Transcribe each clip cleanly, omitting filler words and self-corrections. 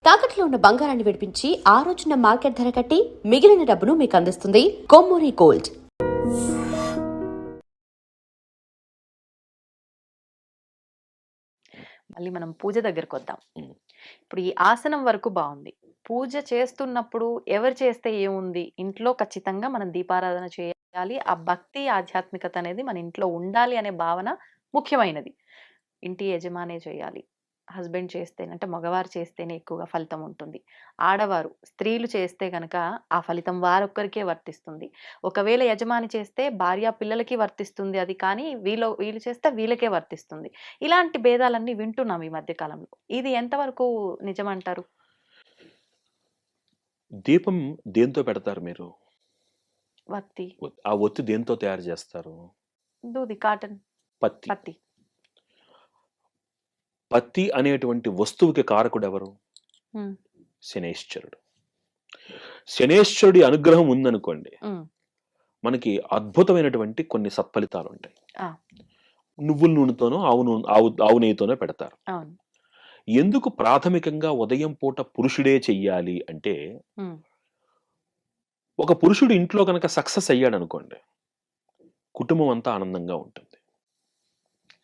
తాకట్లో ఉన్న బంగారాన్ని విడిపించి ఆ రోజున మార్కెట్ ధర కట్టి మిగిలిన డబ్బును మీకు అందిస్తుంది కొమ్మూరి గోల్డ్. మళ్ళీ మనం పూజ దగ్గరకు వద్దాం. ఇప్పుడు ఈ ఆసనం వరకు బాగుంది. పూజ చేస్తున్నప్పుడు ఎవరు చేస్తే ఏముంది, ఇంట్లో ఖచ్చితంగా మనం దీపారాధన చేయాలి. ఆ భక్తి ఆధ్యాత్మికత అనేది మన ఇంట్లో ఉండాలి అనే భావన ముఖ్యమైనది. ఇంటి యజమానే చేయాలి. హస్బెండ్ చేస్తేనే, అంటే మగవారు చేస్తేనే ఎక్కువగా ఫలితం ఉంటుంది. ఆడవారు స్త్రీలు చేస్తే గనక ఆ ఫలితం వారొక్కరికే వర్తిస్తుంది. ఒకవేళ యజమాని చేస్తే భార్య పిల్లలకి వర్తిస్తుంది అది, కానీ వీళ్ళు చేస్తే వీళ్ళకే వర్తిస్తుంది. ఇలాంటి భేదాలన్నీ వింటున్నాం ఈ మధ్య కాలంలో. ఇది ఎంతవరకు నిజమంటారు? దీపం దేంతో పెడతారు మీరు? వత్తి, ఆ ఒత్తి దేంతో తయారు చేస్తారు? దూది, కాటన్, పత్తి. పత్తి. పత్తి అనేటువంటి వస్తువుకి కారకుడు ఎవరు? ఉమ్, శనేశ్వరుడు. శనేశ్వరుడి అనుగ్రహం ఉందనుకోండి, ఉమ్, మనకి అద్భుతమైనటువంటి కొన్ని సత్ఫలితాలు ఉంటాయి. ఆ, నువ్వుల నూనెతోనో ఆవు నెయ్యితోనో పెడతారు. అవును. ఎందుకు ప్రాథమికంగా ఉదయం పూట పురుషుడే చెయ్యాలి అంటే, ఉమ్, ఒక పురుషుడు ఇంట్లో కనుక సక్సెస్ అయ్యాడు అనుకోండి, కుటుంబం అంతా ఆనందంగా ఉంటుంది.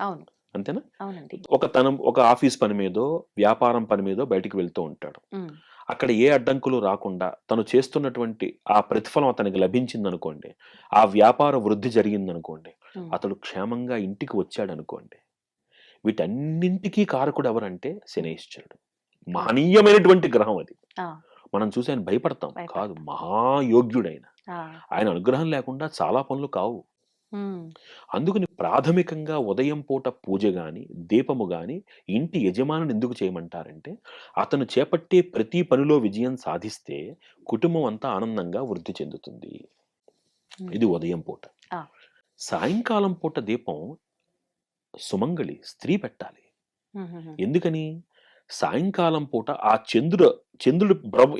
అవును. అంతేనా? అవునండి. ఒక ఆఫీస్ పని మీదో వ్యాపారం పని మీదో బయటికి వెళ్తూ ఉంటాడు. ఉమ్, అక్కడ ఏ అడ్డంకులు రాకుండా తను చేస్తున్నటువంటి ఆ ప్రతిఫలం అతనికి లభించిందనుకోండి, ఆ వ్యాపార వృద్ధి జరిగిందనుకోండి, ఉమ్, అతడు క్షేమంగా ఇంటికి వచ్చాడనుకోండి, వీటన్నింటికీ కారకుడు ఎవరంటే శనేశ్వరుడు. మహనీయమైనటువంటి గ్రహం అది. ఆ, మనం చూసి ఆయన భయపడతాం భయపడతాం. కాదు, మహాయోగ్యుడైన. ఆ, ఆయన అనుగ్రహం లేకుండా చాలా పనులు కావు. ఉమ్, అందుకని ప్రాథమికంగా ఉదయం పూట పూజ గాని, దీపము గాని ఇంటి యజమానిని ఎందుకు చేయమంటారంటే, అతను చేపట్టే ప్రతి పనిలో విజయం సాధిస్తే కుటుంబం అంతా ఆనందంగా వృద్ధి చెందుతుంది. ఇది ఉదయం పూట. ఆ, సాయంకాలం పూట దీపం సుమంగళి స్త్రీ పెట్టాలి. ఉమ్, ఉమ్, ఉమ్, ఎందుకని? సాయంకాలం పూట ఆ చంద్రుడు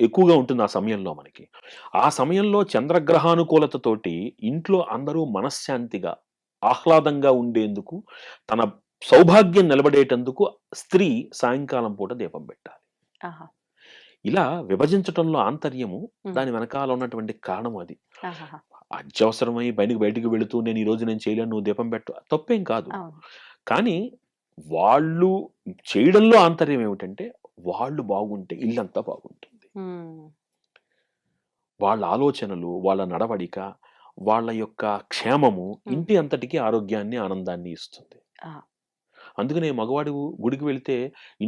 ఎక్కువగా ఉంటుంది ఆ సమయంలో మనకి. ఆ సమయంలో చంద్రగ్రహానుకూలతతోటి ఇంట్లో అందరూ మనశ్శాంతిగా, ఆహ్లాదంగా ఉండేందుకు, తన సౌభాగ్యం నిలబడేటందుకు స్త్రీ సాయంకాలం పూట దీపం పెట్టాలి. ఆహా, ఇలా విభజించటంలో ఆంతర్యము, ఉమ్, దాని వెనకాల ఉన్నటువంటి కారణం అది. ఆహాహా, అత్యవసరమై బయటికి వెళుతూ నేను ఈ రోజు నేను చేయలేను, నువ్వు దీపం పెట్టు, తప్పేం కాదు. అవును. కానీ వాళ్ళు చేయడంలో ఆంతర్యం ఏమిటంటే, వాళ్ళు బాగుంటే ఇల్లంతా బాగుంటుంది. ఉమ్, వాళ్ళ ఆలోచనలు, వాళ్ళ నడవడిక, వాళ్ళ యొక్క క్షేమము ఇంటి అంతటికి ఆరోగ్యాన్ని, ఆనందాన్ని ఇస్తుంది. ఆ, అందుకనే మగవాడు గుడికి వెళ్తే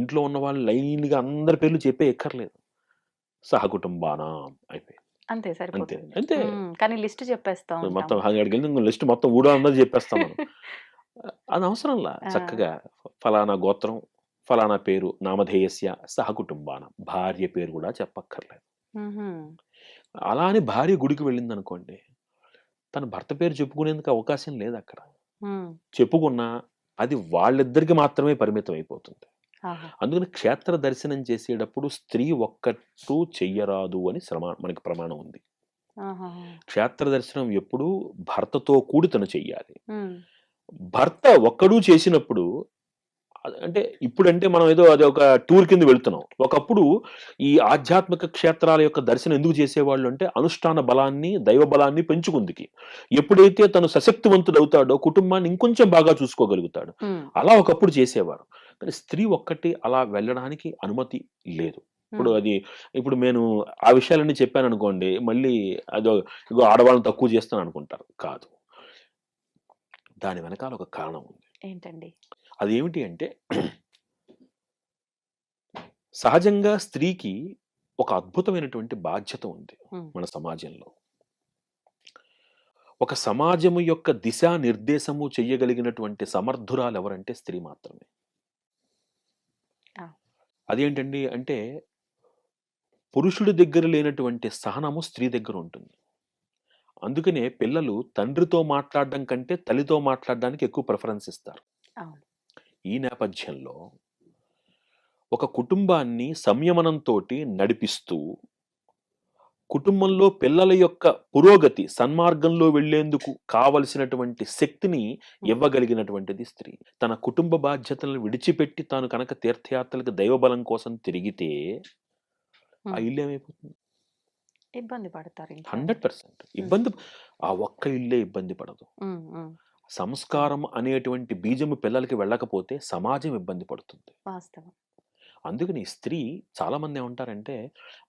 ఇంట్లో ఉన్న వాళ్ళు లైన్‌గా అందరి పేర్లు చెప్పే ఎక్కర్లేదు. సహకుటుంబానాం అయిపోయింది. అంతే అంతే. సరిపోతుంది. అంతే. కానీ లిస్ట్ చెప్పేస్తా మొత్తం ఉంటాము. అక్కడికెళ్ళి లిస్ట్ మొత్తం ఊడో అన్నది చెప్పేస్తాం మనం. అది అవసరంలా. ఆ, చక్కగా ఫలానా గోత్రం, ఫలానా పేరు, నామధేయస్య సహకుటుంబానాం. భార్య పేరు కూడా చెప్పక్కర్లేదు. ఉహుం, అలా అని భార్య గుడికి వెళ్ళిందనుకోండి, తన భర్త పేరు చెప్పుకునేందుకు అవకాశం లేదక్కడ. ఉమ్, చెప్పుకున్నా అది వాళ్ళిద్దరికి మాత్రమే పరిమితం అయిపోతుంది. ఆహా, అందుకని క్షేత్ర దర్శనం చేసేటప్పుడు స్త్రీ ఒక్కటూ చెయ్యరాదు అని మనకి ప్రమాణం ఉంది. ఆహాహా, క్షేత్ర దర్శనం ఎప్పుడూ భర్తతో కూడి తను చెయ్యాలి. ఉమ్, భర్త ఒక్కడూ చేసినప్పుడు అంటే ఇప్పుడంటే మనం ఏదో అది ఒక టూర్ కింద వెళ్తున్నాం. ఒకప్పుడు ఈ ఆధ్యాత్మిక క్షేత్రాల యొక్క దర్శనం ఎందుకు చేసేవాళ్ళు అంటే, అనుష్ఠాన బలాన్ని, దైవ బలాన్ని పెంచుకుందికి. ఎప్పుడైతే తను సశక్తివంతుడవుతాడో కుటుంబాన్ని ఇంకొంచెం బాగా చూసుకోగలుగుతాడు. ఉమ్, అలా ఒకప్పుడు చేసేవారు. కానీ స్త్రీ ఒక్కటి అలా వెళ్ళడానికి అనుమతి లేదు. ఇప్పుడు ఇప్పుడు నేను ఆ విషయాలన్నీ చెప్పాననుకోండి, మళ్ళీ అదో ఇగో ఆడవాళ్ళని తక్కువ చేస్తాను అనుకుంటారు. కాదు. దాని వెనకాల ఒక కారణం ఉంది. ఏంటండి? అదేమిటి అంటే, సహజంగా స్త్రీకి ఒక అద్భుతమైనటువంటి బాధ్యత ఉంది ఉమ్, మన సమాజంలో. ఒక సమాజము యొక్క దిశానిర్దేశము చెయ్యగలిగినటువంటి సమర్థురాలు ఎవరంటే స్త్రీ మాత్రమే. ఆ, అదేంటండి అంటే, పురుషుడి దగ్గర లేనటువంటి సహనము స్త్రీ దగ్గర ఉంటుంది. అందుకనే పిల్లలు తండ్రితో మాట్లాడడం కంటే తల్లితో మాట్లాడడానికి ఎక్కువ ప్రిఫరెన్స్ ఇస్తారు. అవును. ఈ నేపథ్యంలో ఒక కుటుంబాన్ని సంయమనంతోటి నడిపిస్తూ, కుటుంబంలో పిల్లల యొక్క పురోగతి, సన్మార్గంలో వెళ్ళేందుకు కావలసినటువంటి శక్తిని ఇవ్వగలిగినటువంటిది స్త్రీ. తన కుటుంబ బాధ్యతలను విడిచిపెట్టి తాను కనుక తీర్థయాత్రలకు దైవబలం కోసం తిరిగితే, ఆ ఉమ్. ఇల్లు ఏమైపోతుంది? ఇబ్బంది పడతారు ఇంట్లో వాళ్ళు. 100% ఇబ్బంది. ఆ ఒక్క ఇల్లే ఇబ్బంది పడదు. ఉమ్, ఉమ్. సంస్కారం అనేటువంటి బీజము పిల్లలకి వెళ్ళకపోతే సమాజం ఇబ్బంది పడుతుంది. వాస్తవం. అందుకని స్త్రీ చాలామంది ఏమంటారంటే,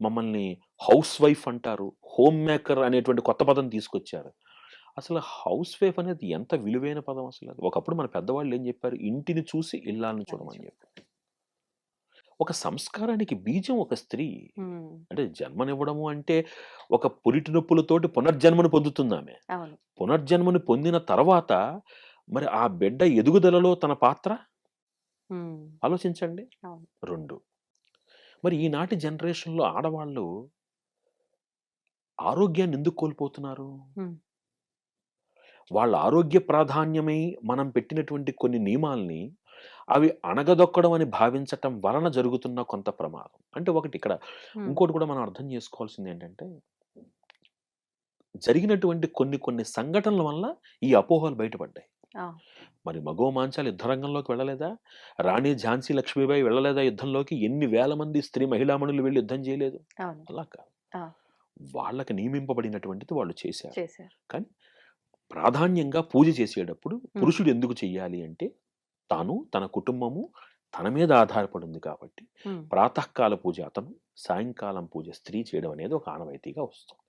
మమ్మల్ని హౌస్ వైఫ్ అంటారు. హోమ్ మేకర్ అనేటువంటి కొత్త పదం తీసుకొచ్చారు. అసలు హౌస్ వైఫ్ అనేది ఎంత విలువైన పదం అసలు అది. ఒకప్పుడు మన పెద్దవాళ్ళు ఏం చెప్పారు? ఇంటిని చూసి ఇల్లాలని చూడమని చెప్పారు. ఒక సంస్కారానికి బీజం ఒక స్త్రీ. ఉమ్, అంటే జన్మనివ్వడము అంటే ఒక పురిటి నొప్పులతోటి పునర్జన్మను పొందుతుందామె. అవును. పునర్జన్మను పొందిన తర్వాత మరి ఆ బిడ్డ ఎదుగుదలలో తన పాత్ర ఉమ్, ఆలోచించండి. అవును. 2 మరి ఈనాటి జనరేషన్‌లో ఆడవాళ్ళు ఆరోగ్యాన్ని ఎందుకు కోల్పోతున్నారు? ఉమ్, వాళ్ళ ఆరోగ్య ప్రాధాన్యమై మనం పెట్టినటువంటి కొన్ని నియమాల్ని అవి అణగదొక్కడం అని భావించటం వలన జరుగుతున్న కొంత ప్రమాదం. అంటే ఒకటి ఇక్కడ ఉమ్. ఇంకోటి కూడా మనం అర్థం చేసుకోవాల్సింది ఏంటంటే, జరిగినటువంటి కొన్ని కొన్ని సంఘటనల వల్ల ఈ అపోహలు బయటపడ్డాయి. ఆ, మరి మగోమాంచాలు యుద్ధ రంగంలోకి వెళ్ళలేదా? రాణి ఝాన్సీ లక్ష్మీబాయి వెళ్ళలేదా యుద్ధంలోకి? ఎన్ని వేల మంది స్త్రీ మహిళామణులు వెళ్లి యుద్ధం చేయలేదు? అవును. అలా కాదు. ఆ, వాళ్ళకి నియమింపబడినటువంటిది వాళ్ళు చేశారు. చేశారు. కానీ ప్రాధాన్యంగా పూజ చేసేటప్పుడు ఉమ్, పురుషుడు ఎందుకు చెయ్యాలి అంటే, తాను, తన కుటుంబము తన మీద ఆధారపడి ఉంది కాబట్టి, ఉమ్. ప్రాతకాల పూజ అతను, సాయంకాలం పూజ స్త్రీ చేయడం అనేది ఒక ఆనవాయితీగా వస్తుంది.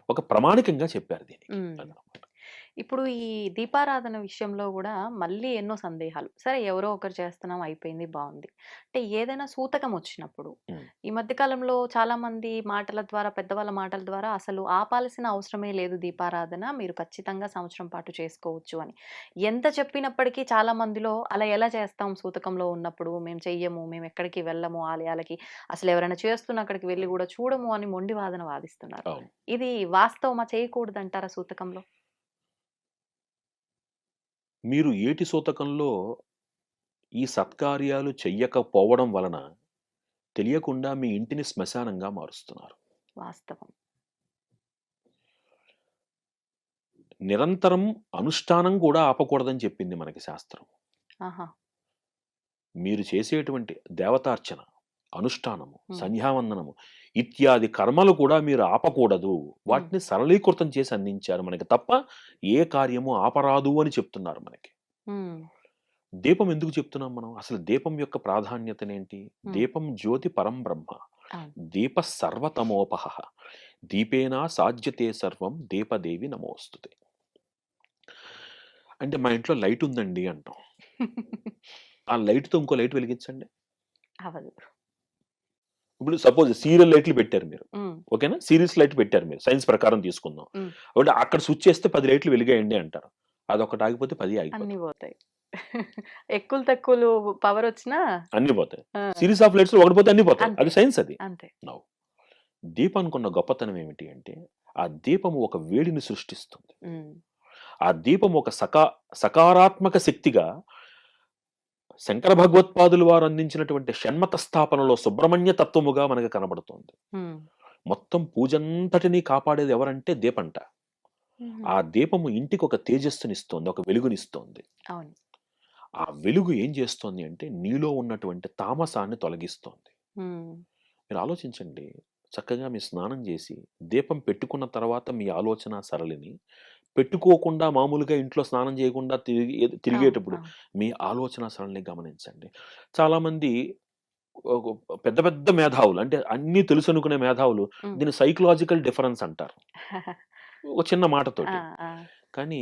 ఒక ప్రామాణికంగా చెప్పారు దీనికి. ఉమ్. అదనమాట. ఇప్పుడు ఈ దీపారాధన విషయంలో గూడా మళ్ళీ ఎన్నో సందేహాలు. సరే ఎవరో ఒకరు చేస్తున్నాం అయిపోయింది బావుంది. అంటే ఏదైనా సూతకం వచ్చినప్పుడు హ్మ్. ఈ మధ్య కాలంలో చాలామంది మాటల ద్వారా పెద్దవాళ్ళ మాటల ద్వారా అసలు ఆపాల్సిన అవసరమే లేదు దీపారాధన. మీరు ఖచ్చితంగా సంవత్సరం పాటు చేసుకోవచ్చు అని. ఎంత చెప్పినప్పటికీ చాలా మందిలో అలా ఎలా చేస్తాం సూతకంలో ఉన్నప్పుడు మేము చెయ్యము, మేము ఎక్కడికి వెళ్ళము ఆలయాలకి. అసలు ఎవరైనా చేస్తున్న అక్కడికి వెళ్లి గూడా చూడము అని మొండి వాదన వాదిస్తున్నారు. అవును. ఇది వాస్తవమా? చేయకూడదంటారా సూతకంలో? మీరు ఏటి సూతకంలో ఈ సత్కార్యాలు చెయ్యకపోవడం వలన తెలియకుండా మీ ఇంటిని శ్మశానంగా మారుస్తున్నారు. వాస్తవం. నిరంతరం అనుష్ఠానం కూడా ఆపకూడదని చెప్పింది మనకి శాస్త్రం. ఆహా! మీరు చేసేటువంటి దేవతార్చన, అనుష్ఠానము, హ్మ్. సంధ్యావందనము ఇత్యాది కర్మలు కూడా మీరు ఆపకూడదు. వాటిని సరళీకృతం చేసి అందించారు మనకి తప్ప ఏ కార్యము ఆపరాదు అని చెప్తున్నారు మనకి. హ్మ్. దీపం ఎందుకు చెప్తున్నాం మనం? అసలు దీపం యొక్క ప్రాధాన్యతనేంటి? హ్మ్. దీపం జ్యోతి పరం బ్రహ్మ. అవును. దీప సర్వతమోపహః. దీపేనా సాధ్యతే సర్వం దీపదేవి నమోస్తుతే. అంటే మా ఇంట్లో లైట్ ఉందండి అంటాం. ఆ లైట్‌తో ఇంకో లైట్ వెలిగించండి. అవ్వదు. ఇప్పుడు సపోజ్ సీరియల్ లైట్లు పెట్టారు మీరు. హ్మ్. ఓకేనా? సీరీస్ లైట్ పెట్టారు మీరు. సైన్స్ ప్రకారం తీసుకుందాం. హ్మ్. అంటే అక్కడ స్విచ్ చేస్తే 10 లైట్లు వెలిగాయండి అంటారు. అదొకటి ఆగిపోతే 10 ఆగిపోతాయి. అన్నీ పోతాయి. ఎక్కులు తక్కువలు పవరొచ్చినా అన్నీ పోతాయి. ఆ! సీరీస్ ఆఫ్ లైట్స్‌లో ఒకటి పోతే అన్నీ పోతాయి. అంతే. అది సైన్స్ అది. అంతే. నౌ దీపానికున్న గొప్పతనం ఏమిటి అంటే, ఆ దీపము ఒక వేడిని సృష్టిస్తుంది. హ్మ్. ఆ దీపం ఒక సకారాత్మక శక్తిగా శంకర భగవత్పాదులు వారు అందించినటువంటి షణ్మత స్థాపనలో సుబ్రహ్మణ్య తత్వముగా మనకు కనబడుతోంది. హ్మ్. మొత్తం పూజంతటిని కాపాడేది ఎవరంటే దీపంట. హుహు. ఆ దీపము ఇంటికి ఒక తేజస్సునిస్తోంది. ఒక వెలుగునిస్తోంది. అవును. ఆ వెలుగు ఏం చేస్తోంది అంటే, నీలో ఉన్నటువంటి తామసాన్ని తొలగిస్తోంది. హ్మ్. మీరు ఆలోచించండి. చక్కగా మీరు స్నానం చేసి, దీపం పెట్టుకున్న తర్వాత మీ ఆలోచన సరళిని, పెట్టుకోకుండా మామూలుగా ఇంట్లో స్నానం చేయకుండా అవును. తిరిగేటప్పుడు అవును. మీ ఆలోచన సరళిని గమనించండి. చాలామంది ఒక పెద్ద పెద్ద మేధావులు అంటే అన్నీ తెలుసనుకునే మేధావులు హ్మ్. దీన్ని సైకలాజికల్ డిఫరెన్స్ అంటారు. ఒక చిన్న ఆ! మాటతోటి. ఆ! కానీ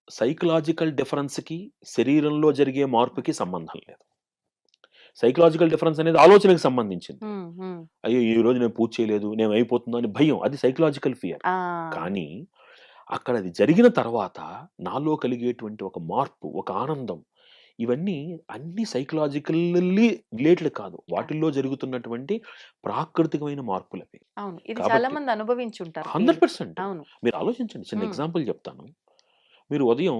సైకలాజికల్ డిఫరెన్స్‌కి, శరీరంలో జరిగే మార్పుకి సంబంధం లేదు. సైకలాజికల్ డిఫరెన్స్ అనేది ఆలోచనకి సంబంధించింది. హ్మ్. హ్మ్. అయ్యో! ఈరోజు నేను పూజ చేయలేదు. నేను అయిపోతుందో అని భయం. అది సైకలాజికల్ ఫియర్. ఆ! కానీ అక్కడ అది జరిగిన తర్వాత నాలో కలిగేటువంటి ఒక మార్పు, ఒక ఆనందం ఇవన్నీ అన్నీ సైకలాజికల్లీ రిలేటెడ్ కాదు. కాదు. వాటిల్లో జరుగుతున్నటువంటి ప్రాకృతికమైన మార్పులవి. అవును. ఇది చాలా కాబట్టి మంది అనుభవించుంటారు ఫీల్. 100% అవును. మీరు ఆలోచించండి. చిన్న హ్మ్. ఎగ్జాంపుల్ చెప్తాను. మీరు ఉదయం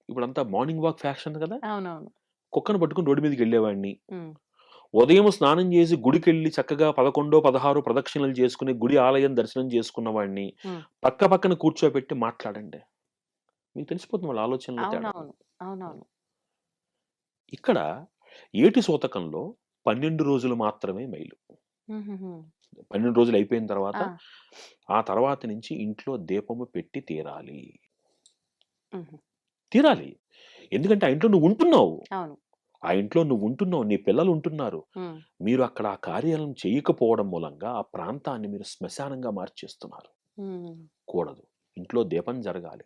ఇప్పుడంతా మార్నింగ్ వాక్ ఫ్యాషన్ కదా! అవునవును. కుక్కను పట్టుకొని రోడ్డు మీదకెళ్ళేవాడిని. హ్మ్. ఉదయం స్నానం చేసి గుడికెళ్ళి చక్కగా 11, 16 ప్రదక్షిణలు చేసుకొని గుడి ఆలయం దర్శనం చేసుకున్న వాడిని హ్మ్. పక్క పక్కన కూర్చోబెట్టి మాట్లాడండి. మీకు తెలిసిపోతుంది వాళ్ళ ఆలోచనలో తేడా. అవునవును. అవునవును. ఇక్కడ ఏటి సూతకంలో 12 రోజులు మాత్రమే మైలు. హుహుహు. 12 రోజులు అయిపోయిన తర్వాత ఆ! ఆ తర్వాత నుంచి ఇంట్లో దీపము పెట్టి తీరాలి. హుహు. తీరాలి. ఎందుకంటే ఆ ఇంట్లో నువ్వు ఉంటున్నావు. అవును. ఆ ఇంట్లో నువ్వు ఉంటున్నావు. నీ పిల్లలు ఉంటున్నారు. హ్మ్. మీరు అక్కడ ఆ కార్యాలను చేయకపోవడం మూలంగా ఆ ప్రాంతాన్ని మీరు శ్మశానంగా మార్చేస్తున్నారు. హ్మ్. కూడదు. ఇంట్లో దీపం జరగాలి.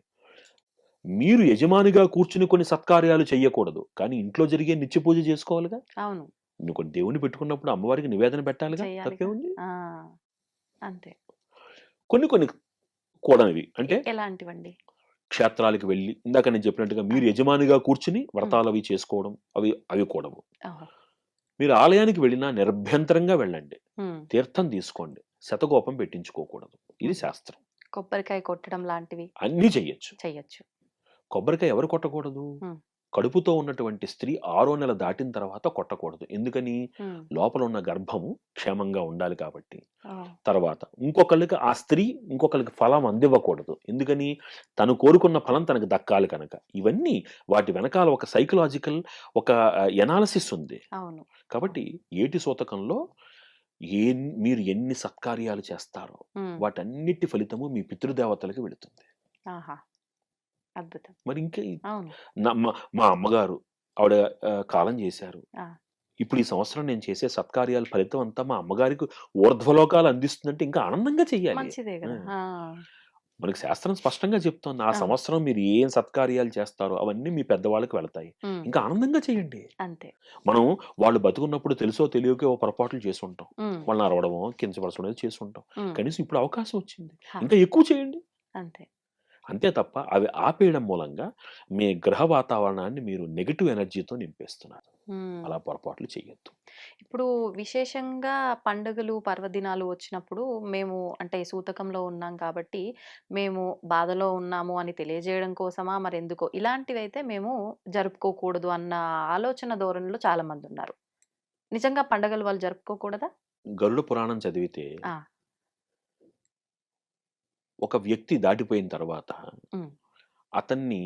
మీరు యజమానిగా కూర్చుని కొన్ని సత్కార్యాలు చెయ్యకూడదు. కానీ ఇంట్లో జరిగే నిత్య పూజ చేసుకోవాలిగా. అవును. నువ్వు కొన్ని దేవుడిని పెట్టుకున్నప్పుడు అమ్మవారికి నివేదన పెట్టాలిగా. చెయ్యాలిగా. తప్పేముంది? ఆ! అంతే. కొన్ని కొన్ని కూడనివి. అంటే ఎలాంటివండి? క్షేత్రాలకు వెళ్లి ఇందాక నేను చెప్పినట్టుగా ఆ! మీరు యజమానిగా కూర్చుని హ్మ్. వ్రతాలవి చేసుకోవడం అవి అవి కూడవు. ఓహో! మీరు ఆలయానికి వెళ్ళినా నిర్భ్యంతరంగా వెళ్ళండి. హ్మ్. తీర్థం తీసుకోండి. శతకోపం పెట్టించుకోకూడదు. ఇది హ్మ్. శాస్త్రం. కొబ్బరికాయ కొట్టడం లాంటివి అన్నీ చెయ్యొచ్చు. చెయ్యొచ్చు. కొబ్బరికాయ ఎవరు కొట్టకూడదు? హ్మ్. కడుపుతో ఉన్నటువంటి స్త్రీ 6వ నెల దాటిన తర్వాత కొట్టకూడదు. ఎందుకని? హ్మ్. లోపల ఉన్న గర్భము క్షేమంగా ఉండాలి కాబట్టి. ఓహ్! తర్వాత ఇంకొకళ్ళకి ఆ స్త్రీ ఇంకొకళ్ళకి ఫలం అందివ్వకూడదు. ఎందుకని? తను కోరుకున్న ఫలం తనకు దక్కాలి కనుక. ఇవన్నీ వాటి వెనకాల ఒక సైకలాజికల్ ఒక ఎనాలిసిస్ ఉంది. అవును. కాబట్టి ఏటి సూతకంలో మీరు ఎన్ని సత్కార్యాలు చేస్తారో హ్మ్. వాటన్నిటి ఫలితము మీ పితృదేవతలకి వెళుతుంది. ఆహా! అద్భుతం. మరి ఇంకే అవును. మా మా అమ్మగారు ఆవిడ కాలం చేశారు. ఆ! ఇప్పుడు ఈ సంవత్సరం నేను చేసే సత్కార్యాల ఫలితం అంతా మా అమ్మగారికి ఊర్ధ్వలోకాలు అందిస్తుందంటే ఇంకా ఆనందంగా చెయ్యాలి. మంచిదే ఆ! గదా! ఆ! మనకి శాస్త్రం స్పష్టంగా చెప్తోంది. ఆ అవును. సంవత్సరం మీరు ఏం సత్కార్యాలు చేస్తారో అవన్నీ మీ పెద్దవాళ్ళకి వెళతాయి. హ్మ్. ఇంకా ఆనందంగా చేయండి. అంతే. మనం వాళ్ళు బతికున్నప్పుడు తెలుసో తెలియకో ఓ పొరపాట్లు చేసుంటాం. హ్మ్. వాళ్ళని అరవడమో, కించపరచడమో చేసుంటాం. హ్మ్. కనీసం ఇప్పుడు అవకాశం వచ్చింది. హా! ఇంకా ఎక్కువ చేయండి. అంతే. అంతే తప్ప అవి ఆపేయడం మూలంగా మీ గ్రహ వాతావరణాన్ని మీరు నెగెటివ్ ఎనర్జీతో నింపేస్తున్నారు. హ్మ్. అలా పొరపాట్లు చేయొద్దు. ఇప్పుడు విశేషంగా పండుగలు, పర్వదినాలు వచ్చినప్పుడు మేము అంటే సూతకంలో ఉన్నాం కాబట్టి, మేము బాధలో ఉన్నాము అని తెలియజేయడం కోసమా మరెందుకో ఇలాంటివైతే మేము జరుపుకోకూడదు అన్న ఆలోచన ధోరణిలో చాలామందున్నారు. నిజంగా పండగలు వాళ్ళు జరుపుకోకూడదా? గరుడ పురాణం చదివితే ఆ! ఒక వ్యక్తి దాటిపోయిన తర్వాత హ్మ్. అతన్ని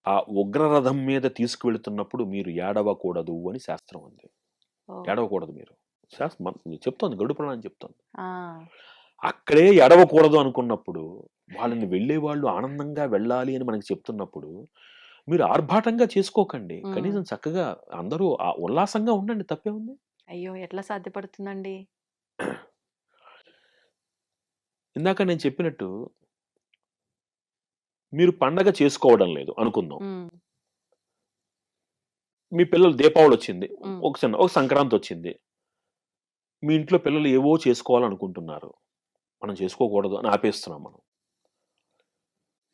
ఆ ఉగ్రరథం మీద తీసుకువెళ్తున్నప్పుడు మీరు ఏడవకూడదు అని శాస్త్రం ఉంది. ఓహ్! ఏడవకూడదు మీరు. చెప్తోంది గరుడ పురాణం చెప్తోంది. ఆ! అక్కడే ఏడవకూడదు అనుకున్నప్పుడు, వాళ్ళని వెళ్ళేవాళ్ళు ఆనందంగా వెళ్ళాలి అని మనకు చెప్తున్నప్పుడు, మీరు ఆర్భాటంగా చేసుకోకండి. హ్మ్. కనీసం చక్కగా అందరూ ఉల్లాసంగా ఉండండి తప్పేముంది? అయ్యో! ఎట్లా సాధ్యపడుతుందండి? ఇందాక నేను చెప్పినట్టు మీరు పండగ చేసుకోవడం లేదు అనుకుందాం. హ్మ్. మీ పిల్లలు దీపావళొచ్చింది. హ్మ్. ఒక సంక్రాంతొచ్చింది. మీ ఇంట్లో పిల్లలు ఏవో చేసుకోవాలనుకుంటున్నారు. మనం చేసుకోకూడదు అని ఆపేస్తున్నాం మనం.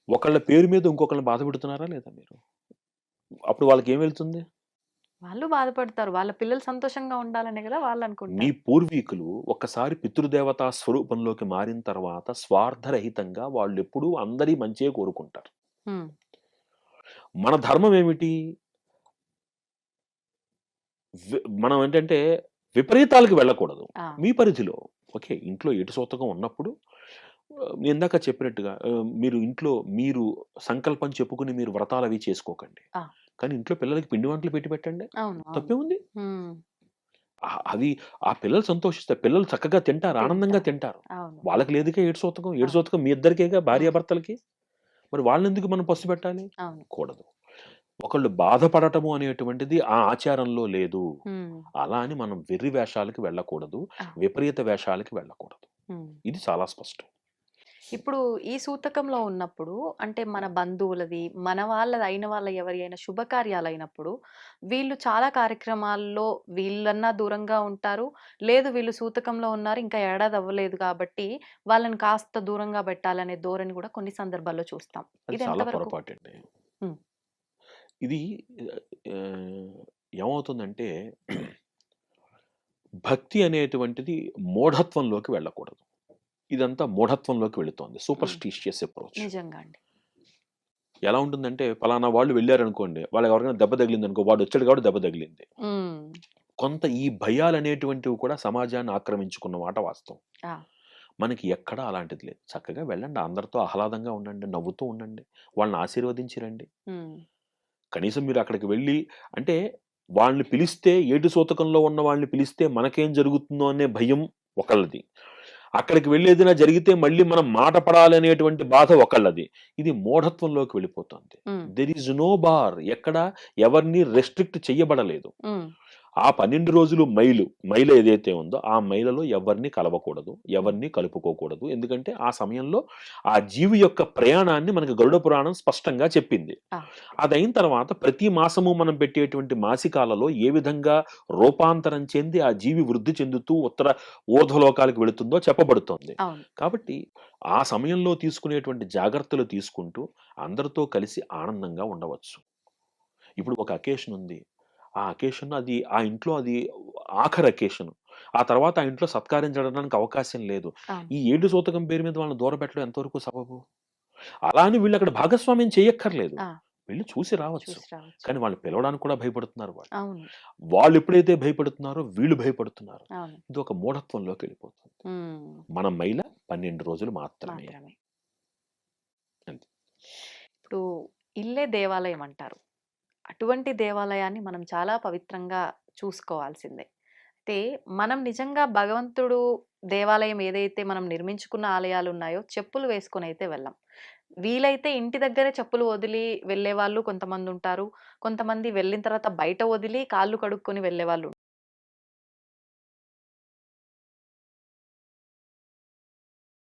ఒకళ్ళ పేరు మీద ఇంకొకళ్ళని బాధపెడుతున్నారా లేదా మీరు? అప్పుడు వాళ్ళకేం వెళ్తుంది? వాళ్ళు బాధపడతారు. వాళ్ళ పిల్లలు సంతోషంగా ఉండాలనే గదా మీ వాళ్ళనుకుంటారు. పూర్వీకులు ఒక్కసారి పితృదేవతా స్వరూపంలోకి మారిన తర్వాత స్వార్థరహితంగా వాళ్ళెప్పుడూ అందరి మంచే కోరుకుంటారు. హ్మ్. మన ధర్మం ఏమిటి? మనం ఏంటంటే విపరీతాలకు వెళ్ళకూడదు. ఆ! మీ పరిధిలో ఓకే. ఇంట్లో ఎటు సూతకం ఉన్నప్పుడు నేను ఇందాక చెప్పినట్టుగా మీరు ఇంట్లో మీరు సంకల్పం చెప్పుకొని మీరు వ్రతాలవి చేసుకోకండి. ఆ! కానీ ఇంట్లో పిల్లలకి పిండి వంటలు పెట్టి పెట్టండి. అవును. అవును. తప్పేముంది? హ్మ్. అవి ఆ పిల్లలు సంతోషిస్తారు. పిల్లలు చక్కగా తింటారు. ఆనందంగా తింటారు. తింటారు. అవును. వాళ్ళకి లేదుగా ఏడు సూతకం. ఏడు అవును. సూతకం మీ ఇద్దరికేగా హ్మ్. భార్యాభర్తలకి. మరి వాళ్ళనెందుకు మనం పస్తుబెట్టాలి? అవును. కూడదు. ఒకళ్ళు బాధపడటము అనేటువంటిది ఆ ఆచారంలో లేదు. హ్మ్. అలా అని మనం వెర్రి వేషాలకి వెళ్ళకూడదు. ఆ! విపరీత వేషాలకి వెళ్ళకూడదు. హ్మ్. ఇది చాలా స్పష్టం. ఇప్పుడు ఈ సూతకంలో ఉన్నప్పుడు అంటే మన బంధువులది, మన వాళ్ళది అయిన వాళ్ళ ఎవరి అయినా శుభకార్యాలైనప్పుడు వీళ్ళు చాలా కార్యక్రమాల్లో వీళ్ళన్నా దూరంగా ఉంటారు. లేదు వీళ్ళు సూతకంలో ఉన్నారు. ఇంకా ఏడాది అవ్వలేదు కాబట్టి వాళ్ళని కాస్త దూరంగా పెట్టాలనే ధోరణి గూడా కొన్ని సందర్భాల్లో చూస్తాం. అది ఇది చాలా ఎంతవరకు? పొరపాటండి. హ్మ్. ఇది ఆహ్, ఏమవుతుందంటే భక్తి అనేటువంటిది మూఢత్వంలోకి వెళ్ళకూడదు. ఇదంతా మూఢత్వంలోకి వెళుతోంది. హ్మ్. Superstitious approach. నిజంగా అండి. ఎలా ఉంటుందంటే పలానా వాళ్ళు వెళ్లారనుకోండి. వాళ్ళకెవరికైనా దెబ్బ తగిలిందనుకో వాడొచ్చాడు కాబట్టి దెబ్బ తగిలింది. హ్మ్. కొంత ఈ భయాలనేటువంటివి కూడా సమాజాన్ని ఆక్రమించుకున్న మాట వాస్తవం. ఆ! మనకి ఎక్కడా అలాంటిది లేదు. చక్కగా వెళ్ళండి. అందరితో ఆహ్లాదంగా ఉండండి. నవ్వుతూ ఉండండి. వాళ్ళని ఆశీర్వదించి రండి. హ్మ్. కనీసం మీరు అక్కడికి వెళ్లి అంటే వాళ్ళని పిలిస్తే ఏటు సూతకంలో ఉన్న వాళ్ళని పిలిస్తే మనకేం జరుగుతుందో అనే భయం ఒకళ్ళది. అక్కడికి వెళ్ళి ఏదైనా జరిగితే మళ్ళీ మనం మాట పడాలి అనేటువంటి బాధ ఒకళ్ళది. ఇది మూఢత్వంలోకి వెళ్ళిపోతుంది. ఉమ్, దెర్ ఈజ్ నో బార్. ఎక్కడ ఎవరిని రెస్ట్రిక్ట్ చెయ్యబడలేదు. ఉమ్, ఆ 12 రోజులు మైల ఏదైతే ఉందో ఆ మైలలో ఎవరిని కలవకూడదు, ఎవరిని కలుపుకోకూడదు. ఎందుకంటే ఆ సమయంలో ఆ జీవి యొక్క ప్రయాణాన్ని మనకి గరుడ పురాణం స్పష్టంగా చెప్పింది. ఆ, అదైన తర్వాత ప్రతి మాసము మనం పెట్టేటువంటి మాసికాలలో ఏ విధంగా రూపాంతరం చెంది ఆ జీవి వృద్ధి చెందుతూ ఊర్ధ్వలోకాలకు వెళుతుందో చెప్పబడుతోంది. అవును. కాబట్టి ఆ సమయంలో తీసుకునేటువంటి జాగ్రత్తలు తీసుకుంటూ అందరితో కలిసి ఆనందంగా ఉండవచ్చు. ఇప్పుడు ఒక అకేషన్ ఉంది. ఆ అకేషన్ అది ఆ ఇంట్లో అది ఆఖరి అకేషన్. ఆ తర్వాత ఆ ఇంట్లో సత్కార్యం జరగడానికి అవకాశం లేదు. అవును. ఈ ఏడు సూతకం పేరు మీద వాళ్ళని దూరపెట్టడం ఎంతవరకు సబబు? అలా అని వీళ్ళక్కడ భాగస్వామ్యం చేయక్కర్లేదు. ఆ, వెళ్లి చూసి రావచ్చు. చూసి రావచ్చు. కానీ వాళ్ళని పిలవడానికి కూడా భయపడుతున్నారు వాళ్ళు. అవును. వాళ్ళు ఎప్పుడైతే భయపడుతున్నారో వీళ్ళు భయపడుతున్నారు. అవును. ఇది ఒక మూఢత్వంలోకి వెళ్ళిపోతుంది. ఉమ్, మన మైల 12 రోజులు మాత్రమే. మాత్రమే. అంతే. ఇప్పుడు ఇల్లే దేవాలయం అంటారు. అటువంటి దేవాలయాన్ని మనం చాలా పవిత్రంగా చూసుకోవాల్సిందే. అయితే మనం నిజంగా భగవంతుడు దేవాలయం ఏదైతే మనం నిర్మించుకున్న ఆలయాలు ఉన్నాయో చెప్పులు వేసుకొని అయితే వెళ్ళం. వీలైతే ఇంటి దగ్గరే చెప్పులు వదిలి వెళ్ళే వాళ్ళు కొంతమంది ఉంటారు. కొంతమంది వెళ్ళిన తర్వాత బయట వదిలి కాళ్ళు కడుక్కొని వెళ్ళే వాళ్ళు